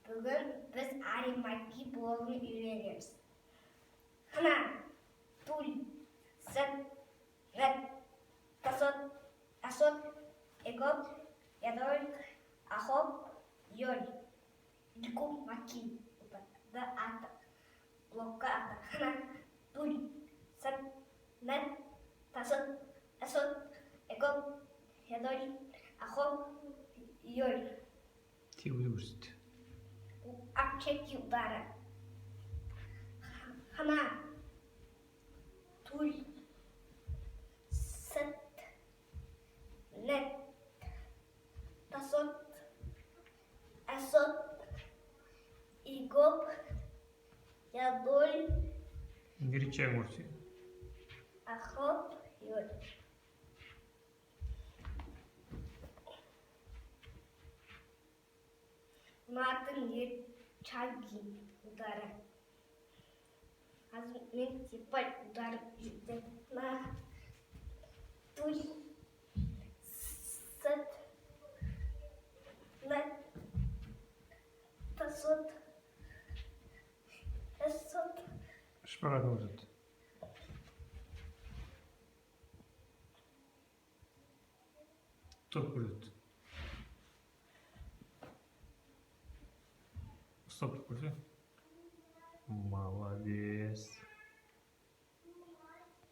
Bugün biz aritmetik bloğunu öğreniyoruz. 하나, 둘, 셋, 넷, 다섯, 여섯, 일곱, 여덟, 아홉, 열. 일곱 바퀴 왔다. 블록가 왔다. 하나, 둘, 셋, 넷, 다섯, 여섯, 일곱, 여덟, 아홉, 열. Teori көрсөт. 악체기 우다라. 하나, 둘, 셋, 넷, 다섯, 여섯, 일곱, 여덟, Гречаң көрсөт. 아홉, 열. Мартин чаги удара. Мен теперь удар на 둘, 셋, 넷, 다섯, 여섯, Шпагат көрсөт. Топ көрсөт. Стоп көрсөт. Молодец.